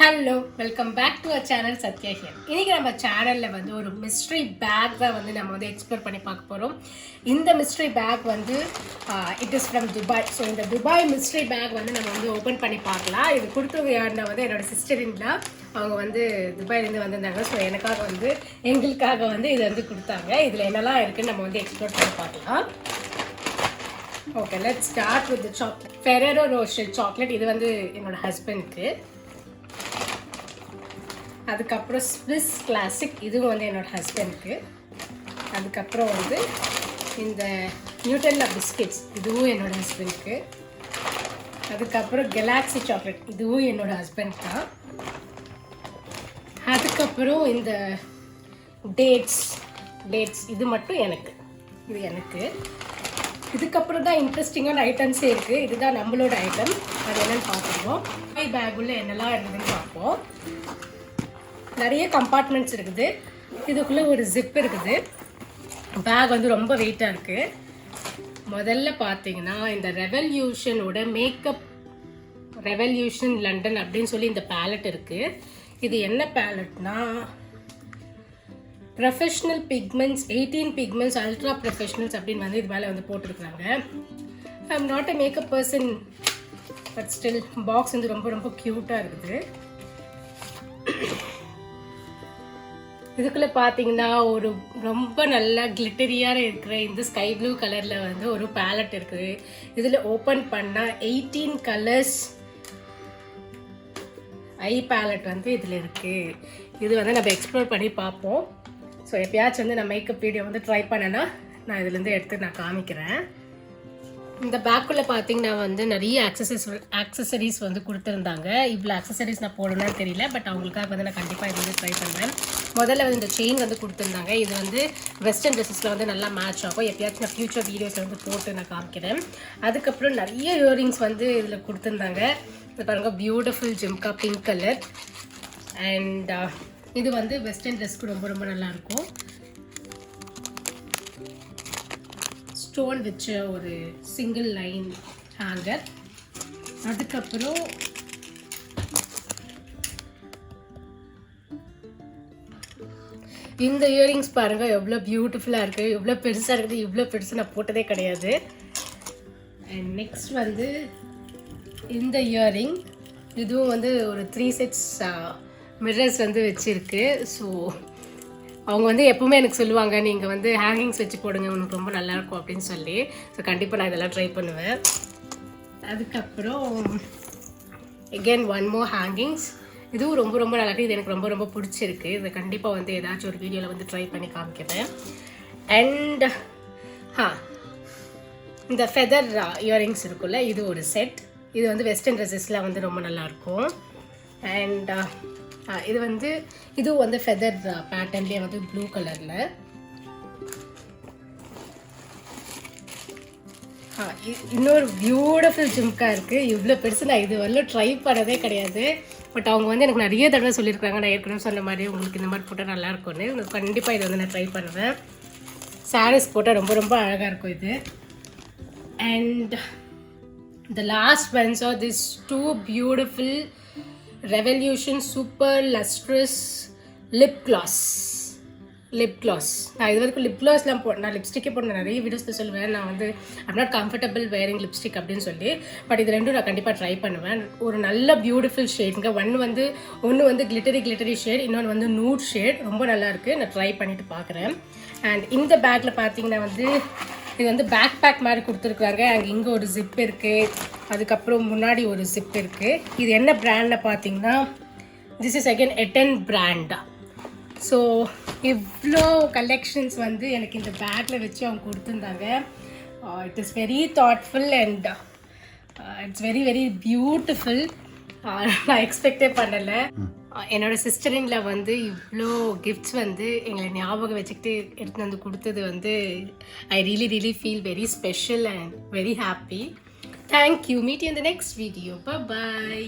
Hello, welcome back to our channel Sathya here. இன்றைக்கி நம்ம சேனலில் வந்து ஒரு மிஸ்ட்ரி பேக் தான் வந்து நம்ம வந்து எக்ஸ்ப்ளோர் பண்ணி பார்க்க போகிறோம். இந்த மிஸ்ட்ரி பேக் வந்து it is from Dubai. So இந்த துபாய் மிஸ்ட்ரி பேக் வந்து நம்ம வந்து ஓப்பன் பண்ணி பார்க்கலாம். இது கொடுத்தவங்க யாருன்னா வந்து என்னோடய சிஸ்டரின்லாம் அவங்க வந்து துபாயிலேருந்து வந்திருந்தாங்க. ஸோ எங்களுக்காக வந்து இதை வந்து கொடுத்தாங்க. இதில் என்னெல்லாம் இருக்குதுன்னு நம்ம வந்து எக்ஸ்ப்ளோர் பண்ணி பார்க்கலாம். Okay, let's start with chocolate. Ferrero Rocher chocolate. இது வந்து என்னோட ஹஸ்பண்ட்க்கு. அதுக்கப்புறம் ஸ்விஸ் கிளாசிக், இதுவும் வந்து என்னோடய ஹஸ்பண்ட்க்கு. அதுக்கப்புறம் வந்து இந்த நியூட்டெல்லா பிஸ்கெட்ஸ், இதுவும் என்னோடய ஹஸ்பண்ட்க்கு. அதுக்கப்புறம் கெலாக்ஸி சாக்லேட், இதுவும் என்னோடய ஹஸ்பண்ட் தான். அதுக்கப்புறம் இந்த டேட்ஸ் இது மட்டும் எனக்கு, இது எனக்கு. இதுக்கப்புறம் தான் இன்ட்ரெஸ்டிங்கான ஐட்டம்ஸே இருக்குது. இதுதான் நம்மளோட ஐட்டம். அது என்னென்னு பார்த்துருவோம். பேக் உள்ள என்னெல்லாம் இருக்குதுன்னு பார்ப்போம். நிறைய கம்பார்ட்மெண்ட்ஸ் இருக்குது. இதுக்குள்ளே ஒரு ஜிப் இருக்குது. பேக் வந்து ரொம்ப வெயிட்டாக இருக்குது. முதல்ல பார்த்தீங்கன்னா இந்த ரெவல்யூஷனோட மேக்கப் ரெவல்யூஷன் லண்டன் அப்படின்னு சொல்லி இந்த பேலட் இருக்குது. இது என்ன பேலட்னா professional pigments 18 pigments ultra professionals அப்படின்னு வந்து இது மேலே வந்து போட்டிருக்காங்க. I am not a makeup person, but still box வந்து ரொம்ப ரொம்ப க்யூட்டாக இருக்குது. இதுக்குள்ளே பார்த்தீங்கன்னா ஒரு ரொம்ப நல்லா கிளிட்டரியாக இருக்கிற இந்த ஸ்கை ப்ளூ கலரில் வந்து ஒரு பேலட் இருக்குது. இதில் ஓப்பன் பண்ணால் 18 கலர்ஸ் ஐ பேலட் வந்து இதில் இருக்குது. இது வந்து நம்ம எக்ஸ்ப்ளோர் பண்ணி பார்ப்போம். ஸோ எப்பயாச்சும் வந்து நான் மேக்கப் வீடியோ வந்து ட்ரை பண்ணேன்னா நான் இதுலேருந்து எடுத்து நான் காமிக்கிறேன். இந்த பேக்குள்ளே பார்த்தீங்கன்னா வந்து நிறைய ஆக்சசரிஸ் வந்து கொடுத்துருந்தாங்க. இவ்வளோ ஆக்சசரிஸ் நான் போடணும்னு தெரியல, பட் அவங்களுக்காக வந்து நான் கண்டிப்பாக இது வந்து ட்ரை பண்ணுவேன். முதல்ல வந்து இந்த செயின் வந்து கொடுத்துருந்தாங்க. இது வந்து வெஸ்டர்ன் ட்ரெஸ்ஸில் வந்து நல்லா மேட்ச் ஆகும். எப்பயாச்சும் நான் ஃப்யூச்சர் வீடியோஸில் வந்து போட்டு நான் காமிக்கிறேன். அதுக்கப்புறம் நிறைய இயரிங்ஸ் வந்து இதில் கொடுத்துருந்தாங்க. இது பாருங்கள், beautiful jhumka pink colour. And இது வந்து வெஸ்டர்ன் ட்ரெஸ்க்கு ரொம்ப ரொம்ப நல்லாயிருக்கும். ஸ்டோன் வச்ச ஒரு சிங்கிள் லைன் ஹேங்கர். அதுக்கப்புறம் இந்த இயரிங்ஸ் பாருங்கள் எவ்வளோ பியூட்டிஃபுல்லாக இருக்குது, எவ்வளோ பெருசாக இருக்குது. இவ்வளோ பெருசு நான் போட்டதே கிடையாது. அண்ட் நெக்ஸ்ட் வந்து இந்த இயரிங், இதுவும் வந்து ஒரு 3 செட்ஸ் மிரர்ஸ் வந்து வச்சுருக்கு. ஸோ அவங்க வந்து எப்பவுமே எனக்கு சொல்லுவாங்க, நீங்கள் வந்து ஹேங்கிங்ஸ் வச்சு போடுங்க, உனக்கு ரொம்ப நல்லாயிருக்கும் அப்படின்னு சொல்லி. ஸோ கண்டிப்பாக நான் இதெல்லாம் ட்ரை பண்ணுவேன். அதுக்கப்புறம் எகெயின் ஒன் மோர் ஹேங்கிங்ஸ். இதுவும் ரொம்ப ரொம்ப நல்லாயிருக்கு. இது எனக்கு ரொம்ப ரொம்ப பிடிச்சிருக்கு. இதை கண்டிப்பாக வந்து ஏதாச்சும் ஒரு வீடியோவில் வந்து ட்ரை பண்ணி காமிக்கிறேன். அண்ட் இந்த ஃபெதர் இயரிங்ஸ் இருக்குல்ல, இது ஒரு செட். இது வந்து வெஸ்டர்ன் ட்ரெஸ்ஸஸில் வந்து ரொம்ப நல்லாயிருக்கும். அண்ட் இது வந்து இதுவும் வந்து ஃபெதர் பேட்டர்ன்லேயே வந்து ப்ளூ கலரில். இன்னொரு பியூட்டிஃபுல் ஜிம்கா இருக்குது. இவ்வளோ பெருசு நான் இது வரலும் ட்ரை பண்ணதே கிடையாது. பட் அவங்க வந்து எனக்கு நிறைய தடவை சொல்லியிருக்காங்க, நான் ஏற்கனவே சொன்ன மாதிரி உங்களுக்கு இந்த மாதிரி போட்டால் நல்லாயிருக்கும்னு. கண்டிப்பாக இதை வந்து நான் ட்ரை பண்ணுவேன். சாரீஸ் போட்டால் ரொம்ப ரொம்ப அழகாக இருக்கும் இது. And the last ones are these two beautiful Revolution super lustrous lip gloss. நான் இது வரைக்கும் லிப் கிளாஸ்லாம் நான் லிப்ஸ்டிக்கே போட நிறைய வீடியோஸில் சொல்லுவேன், நான் வந்து I'm not comfortable wearing lipstick அப்படின்னு சொல்லி. பட் இது ரெண்டும் நான் கண்டிப்பாக ட்ரை பண்ணுவேன். ஒரு நல்ல பியூட்டிஃபுல் ஷேடுங்க. ஒன்று வந்து கிளிட்டரி ஷேட், இன்னொன்று வந்து நூட் ஷேட். ரொம்ப நல்லாயிருக்கு. நான் ட்ரை பண்ணிவிட்டு பார்க்குறேன். அண்ட் இந்த பேக்கில் பார்த்தீங்கன்னா வந்து இது வந்து பேக் பேக் மாதிரி கொடுத்துருக்குறாங்க. அங்கே இங்கே ஒரு ஜிப் இருக்குது. அதுக்கப்புறம் முன்னாடி ஒரு ஜிப் இருக்குது. இது என்ன பிராண்டில் பார்த்தீங்கன்னா திஸ் இஸ் அகெயின் எட்டன் பிராண்டா. ஸோ இவ்வளோ கலெக்ஷன்ஸ் வந்து எனக்கு இந்த பேக்கில் வச்சு அவங்க கொடுத்துருந்தாங்க. It is very thoughtful and it's very very beautiful. நான் எக்ஸ்பெக்டே பண்ணலை. என்னோட சிஸ்டரிங்கில் வந்து இவ்வளோ கிஃப்ட்ஸ் வந்து எங்களை ஞாபகம் வச்சுக்கிட்டு எடுத்து வந்து கொடுத்தது வந்து I really feel very special and very happy. Thank you. Meet you in the next video. By.